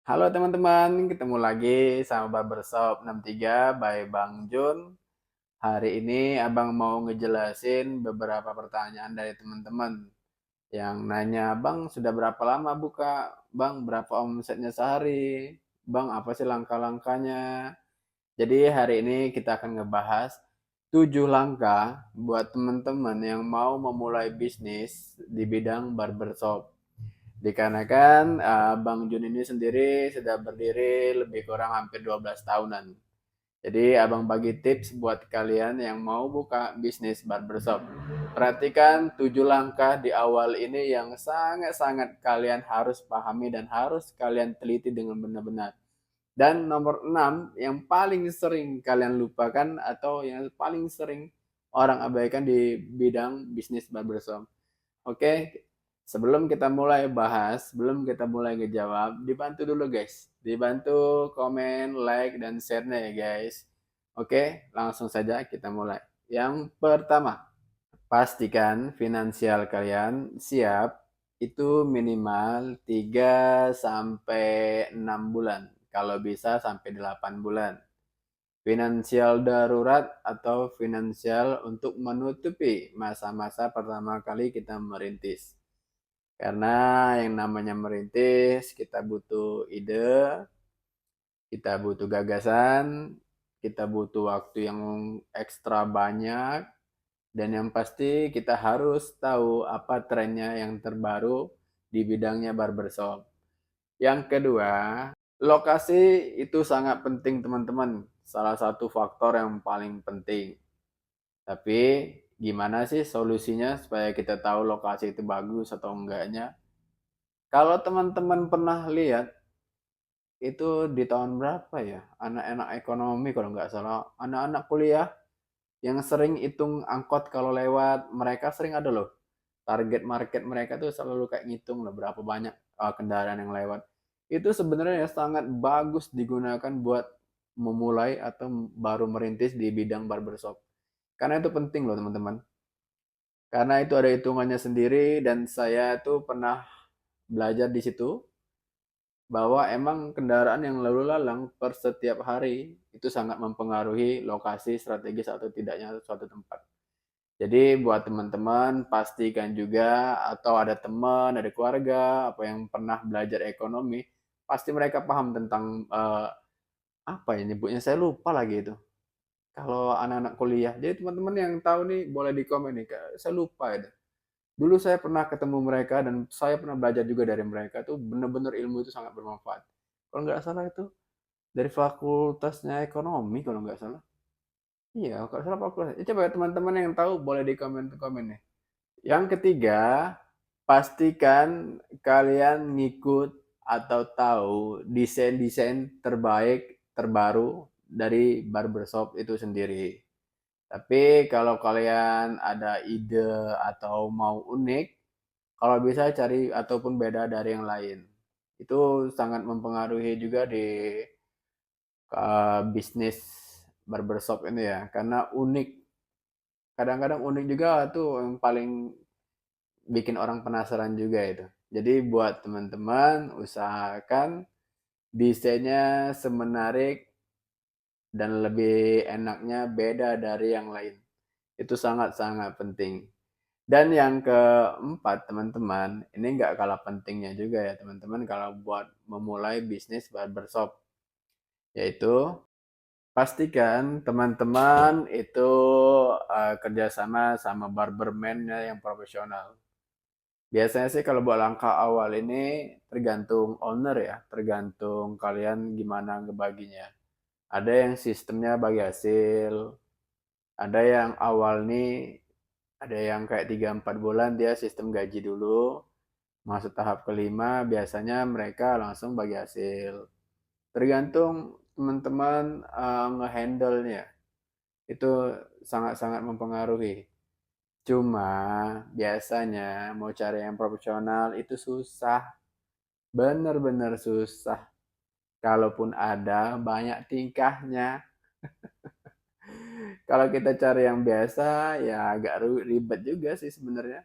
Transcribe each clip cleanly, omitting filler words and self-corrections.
Halo teman-teman, ketemu lagi sama Barbershop 63 by Bang Jun. Hari ini Abang mau ngejelasin beberapa pertanyaan dari teman-teman yang nanya, Bang sudah berapa lama buka? Bang berapa omsetnya sehari? Bang apa sih langkah-langkahnya? Jadi hari ini kita akan ngebahas 7 langkah buat teman-teman yang mau memulai bisnis di bidang barbershop. Dikarenakan Bang Jun ini sendiri sudah berdiri lebih kurang hampir 12 tahunan. Jadi abang bagi tips buat kalian yang mau buka bisnis barbershop. Perhatikan 7 langkah di awal ini yang sangat-sangat kalian harus pahami dan harus kalian teliti dengan benar-benar. Dan nomor 6 yang paling sering kalian lupakan atau yang paling sering orang abaikan di bidang bisnis barbershop. Oke, sebelum kita mulai bahas, sebelum kita mulai ngejawab, dibantu dulu guys. Dibantu komen, like, dan share-nya ya guys. Oke, langsung saja kita mulai. Yang pertama, pastikan finansial kalian siap itu minimal 3 sampai 6 bulan. Kalau bisa sampai 8 bulan. Finansial darurat atau finansial untuk menutupi masa-masa pertama kali kita merintis. Karena yang namanya merintis, kita butuh ide, kita butuh gagasan, kita butuh waktu yang ekstra banyak, dan yang pasti kita harus tahu apa trennya yang terbaru di bidangnya barbershop. Yang kedua, lokasi itu sangat penting teman-teman. Salah satu faktor yang paling penting. Tapi gimana sih solusinya supaya kita tahu lokasi itu bagus atau enggaknya? Kalau teman-teman pernah lihat itu di tahun berapa ya? Anak-anak ekonomi kalau nggak salah, anak-anak kuliah yang sering hitung angkot kalau lewat, mereka sering ada loh. Target market mereka tuh selalu kayak ngitung loh berapa banyak kendaraan yang lewat. Itu sebenarnya sangat bagus digunakan buat memulai atau baru merintis di bidang barbershop. Karena itu penting loh teman-teman. Karena itu ada hitungannya sendiri dan saya tuh pernah belajar di situ bahwa emang kendaraan yang lalu lalang per setiap hari itu sangat mempengaruhi lokasi strategis atau tidaknya suatu tempat. Jadi buat teman-teman pastikan juga atau ada teman, ada keluarga apa yang pernah belajar ekonomi, pasti mereka paham tentang apa ya nyebutnya saya lupa lagi itu. Kalau anak-anak kuliah. Jadi teman-teman yang tahu nih boleh di komen nih, saya lupa itu. Dulu saya pernah ketemu mereka dan saya pernah belajar juga dari mereka tuh benar-benar ilmu itu sangat bermanfaat. Kalau nggak salah itu dari fakultasnya ekonomi kalau nggak salah. Iya, kalau salah fakultas. Coba teman-teman yang tahu boleh di komen-komen nih. Yang ketiga, pastikan kalian ngikut atau tahu desain-desain terbaik terbaru dari barbershop itu sendiri. Tapi kalau kalian ada ide atau mau unik, kalau bisa cari ataupun beda dari yang lain. Itu sangat mempengaruhi juga di bisnis barbershop ini ya, karena unik. Kadang-kadang unik juga tuh yang paling bikin orang penasaran juga itu. Jadi buat teman-teman usahakan desainnya semenarik dan lebih enaknya beda dari yang lain. Itu sangat-sangat penting. Dan yang keempat, teman-teman, ini nggak kalah pentingnya juga ya, teman-teman, kalau buat memulai bisnis barbershop, yaitu pastikan teman-teman itu kerjasama sama barberman yang profesional. Biasanya sih kalau buat langkah awal ini tergantung owner ya, tergantung kalian gimana ngebaginya. Ada yang sistemnya bagi hasil, ada yang awal nih, ada yang kayak 3-4 bulan dia sistem gaji dulu, masuk tahap kelima biasanya mereka langsung bagi hasil. Tergantung teman-teman ngehandle-nya, itu sangat-sangat mempengaruhi. Cuma biasanya mau cari yang profesional itu susah, bener-bener susah. Kalaupun ada, banyak tingkahnya. Kalau kita cari yang biasa, ya agak ribet juga sih sebenarnya.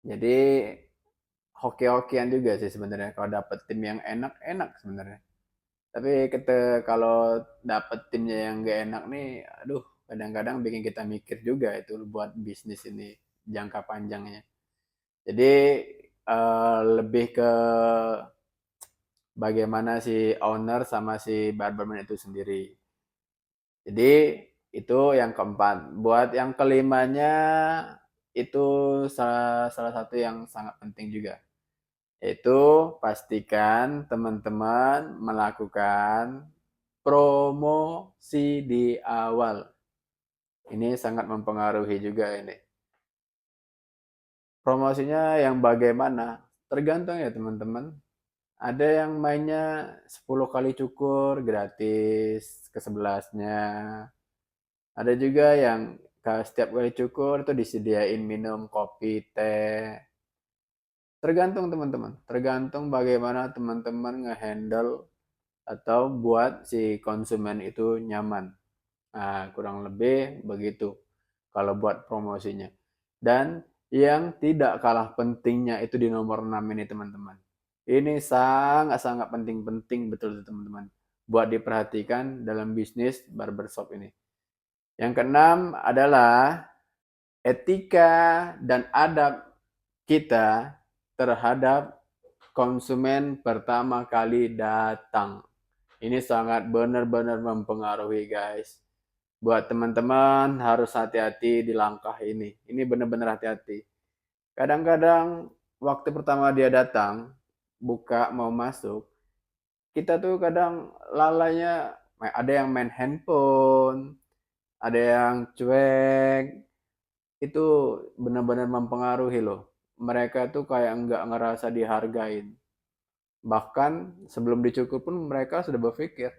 Jadi hoki-hokian juga sih sebenarnya kalau dapet tim yang enak-enak sebenarnya. Tapi kalau dapet timnya yang gak enak nih, aduh, kadang-kadang bikin kita mikir juga itu buat bisnis ini jangka panjangnya. Jadi lebih ke bagaimana si owner sama si barberman itu sendiri. Jadi itu yang keempat. Buat yang kelimanya itu salah satu yang sangat penting juga. Yaitu pastikan teman-teman melakukan promosi di awal. Ini sangat mempengaruhi juga ini. Promosinya yang bagaimana? Tergantung ya teman-teman. Ada yang mainnya 10 kali cukur gratis ke sebelasnya. Ada juga yang setiap kali cukur itu disediain minum kopi, teh. Tergantung teman-teman. Tergantung bagaimana teman-teman ngehandle atau buat si konsumen itu nyaman. Nah, kurang lebih begitu kalau buat promosinya. Dan yang tidak kalah pentingnya itu di nomor 6 ini teman-teman. Ini sangat-sangat penting-penting betul teman-teman. Buat diperhatikan dalam bisnis barbershop ini. Yang keenam adalah etika dan adab kita terhadap konsumen pertama kali datang. Ini sangat benar-benar mempengaruhi guys. Buat teman-teman harus hati-hati di langkah ini. Ini benar-benar hati-hati. Kadang-kadang waktu pertama dia datang, buka mau masuk, kita tuh kadang lalainya ada yang main handphone, ada yang cuek, itu benar-benar mempengaruhi loh. Mereka tuh kayak nggak ngerasa dihargain. Bahkan sebelum dicukur pun mereka sudah berpikir,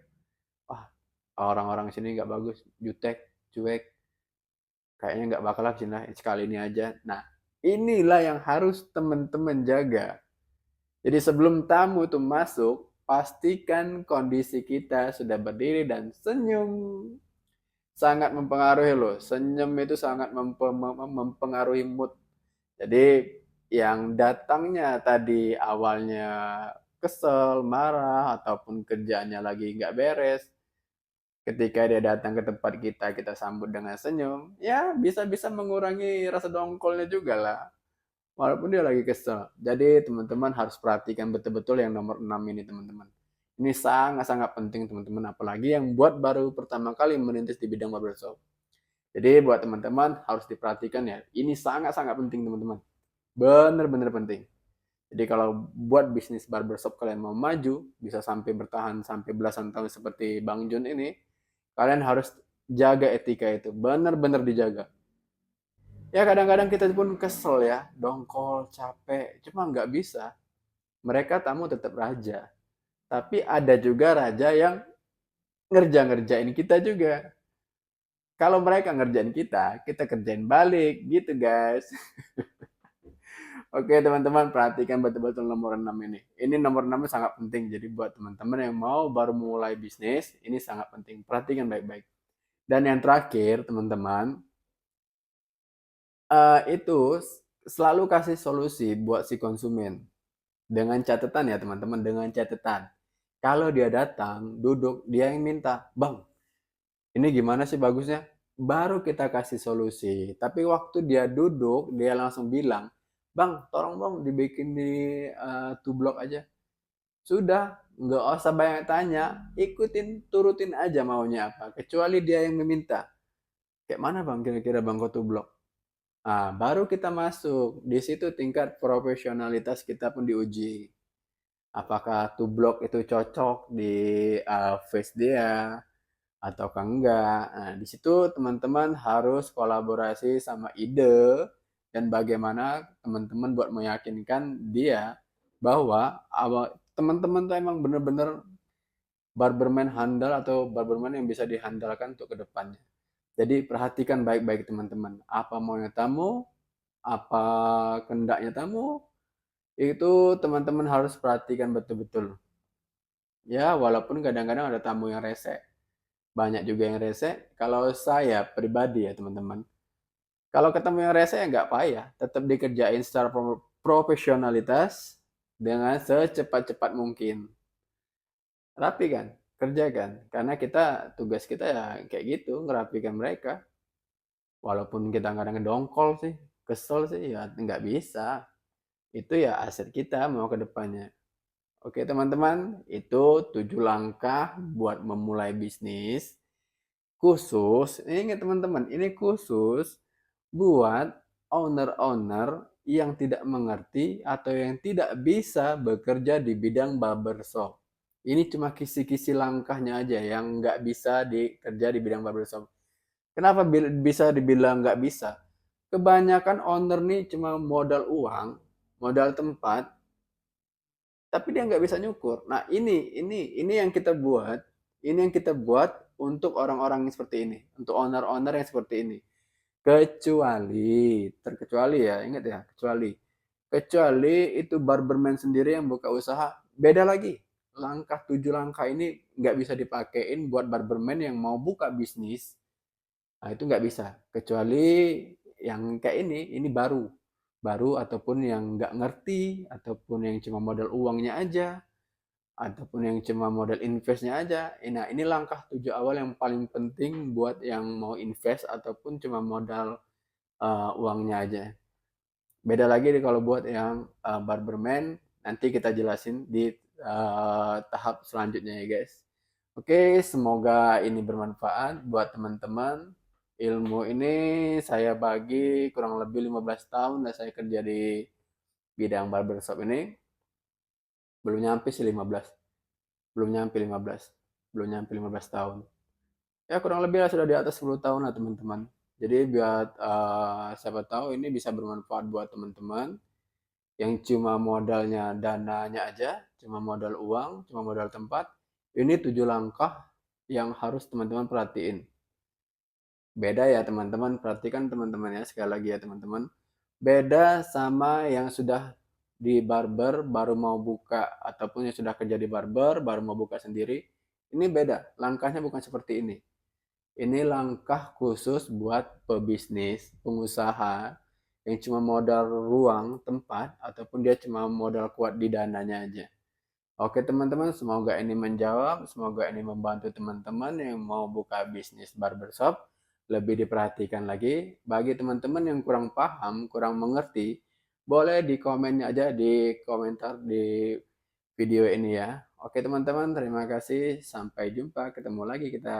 wah orang-orang sini nggak bagus, jutek, cuek, kayaknya nggak bakal lah sini sekali ini aja. Nah inilah yang harus teman-teman jaga. Jadi sebelum tamu tuh masuk, pastikan kondisi kita sudah berdiri dan senyum. Sangat mempengaruhi loh. Senyum itu sangat mempengaruhi mood. Jadi yang datangnya tadi awalnya kesel, marah, ataupun kerjaannya lagi nggak beres, ketika dia datang ke tempat kita sambut dengan senyum, ya bisa-bisa mengurangi rasa dongkolnya juga lah. Walaupun dia lagi kesel. Jadi teman-teman harus perhatikan betul-betul yang nomor 6 ini teman-teman. Ini sangat-sangat penting teman-teman. Apalagi yang buat baru pertama kali merintis di bidang barbershop. Jadi buat teman-teman harus diperhatikan ya. Ini sangat-sangat penting teman-teman. Benar-benar penting. Jadi kalau buat bisnis barbershop kalian mau maju, bisa sampai bertahan sampai belasan tahun seperti Bang Jun ini, kalian harus jaga etika itu. Benar-benar dijaga. Ya kadang-kadang kita pun kesel ya, dongkol, capek, cuma nggak bisa. Mereka tamu tetap raja. Tapi ada juga raja yang ngerjain kita juga. Kalau mereka ngerjain kita kerjain balik gitu guys. Oke teman-teman, perhatikan betul-betul nomor 6 ini. Ini nomor 6 sangat penting. Jadi buat teman-teman yang mau baru mulai bisnis, ini sangat penting. Perhatikan baik-baik. Dan yang terakhir teman-teman, itu selalu kasih solusi buat si konsumen. Dengan catatan ya teman-teman, dengan catatan. Kalau dia datang, duduk, dia yang minta, Bang, ini gimana sih bagusnya? Baru kita kasih solusi. Tapi waktu dia duduk, dia langsung bilang, Bang, tolong dong dibikin di tublok aja. Sudah, nggak usah banyak tanya, ikutin, turutin aja maunya apa. Kecuali dia yang meminta. Kayak mana bang kira-kira bang tublok? Ah, baru kita masuk. Di situ tingkat profesionalitas kita pun diuji. Apakah tublok itu cocok di face dia ataukah enggak. Nah, di situ teman-teman harus kolaborasi sama ide dan bagaimana teman-teman buat meyakinkan dia bahwa teman-teman tuh emang bener-bener barberman handal atau barberman yang bisa dihandalkan untuk kedepannya. Jadi perhatikan baik-baik teman-teman. Apa maunya tamu, apa kendaknya tamu, itu teman-teman harus perhatikan betul-betul. Ya, walaupun kadang-kadang ada tamu yang rese. Banyak juga yang rese. Kalau saya pribadi ya teman-teman. Kalau ketemu yang rese ya nggak payah. Tetap dikerjain secara profesionalitas dengan secepat-cepat mungkin. Rapi kan? Kerja kan? Karena tugas kita ya kayak gitu, ngerapikan mereka. Walaupun kita kadang ngedongkol sih, kesel sih, ya nggak bisa. Itu ya aset kita mau ke depannya. Oke teman-teman, itu 7 langkah buat memulai bisnis. Khusus, ini ingat teman-teman, ini khusus buat owner-owner yang tidak mengerti atau yang tidak bisa bekerja di bidang barbershop. Ini cuma kisi-kisi langkahnya aja yang nggak bisa dikerja di bidang barbershop. Kenapa bisa dibilang nggak bisa? Kebanyakan owner nih cuma modal uang, modal tempat, tapi dia nggak bisa nyukur. Nah ini yang kita buat, untuk orang-orang seperti ini, untuk owner-owner yang seperti ini. Terkecuali ya, ingat ya, kecuali itu barberman sendiri yang buka usaha, beda lagi. 7 langkah ini nggak bisa dipakein buat barberman yang mau buka bisnis. Nah, itu nggak bisa. Kecuali yang kayak ini baru. Baru ataupun yang nggak ngerti, ataupun yang cuma modal uangnya aja, ataupun yang cuma modal investnya aja. Nah, ini langkah 7 awal yang paling penting buat yang mau invest ataupun cuma modal uangnya aja. Beda lagi nih kalau buat yang barberman, nanti kita jelasin di tahap selanjutnya ya guys. Oke, semoga ini bermanfaat buat teman-teman. Ilmu ini saya bagi kurang lebih 15 tahun dan saya kerja di bidang barbershop ini. Belum nyampe sih 15. Belum nyampe 15. Belum nyampe 15 tahun. Ya kurang lebih lah sudah di atas 10 tahun lah teman-teman. Jadi buat siapa tahu ini bisa bermanfaat buat teman-teman yang cuma modalnya dananya aja, cuma modal uang, cuma modal tempat. Ini 7 langkah yang harus teman-teman perhatiin. Beda ya teman-teman, perhatikan teman-teman ya, sekali lagi ya teman-teman. Beda sama yang sudah di barber baru mau buka ataupun yang sudah kerja di barber baru mau buka sendiri. Ini beda, langkahnya bukan seperti ini. Ini langkah khusus buat pebisnis, pengusaha yang cuma modal ruang, tempat, ataupun dia cuma modal kuat di dananya aja. Oke teman-teman, semoga ini menjawab, semoga ini membantu teman-teman yang mau buka bisnis barbershop. Lebih diperhatikan lagi, bagi teman-teman yang kurang paham, kurang mengerti, boleh di komennya aja di komentar di video ini ya. Oke teman-teman, terima kasih. Sampai jumpa, ketemu lagi kita.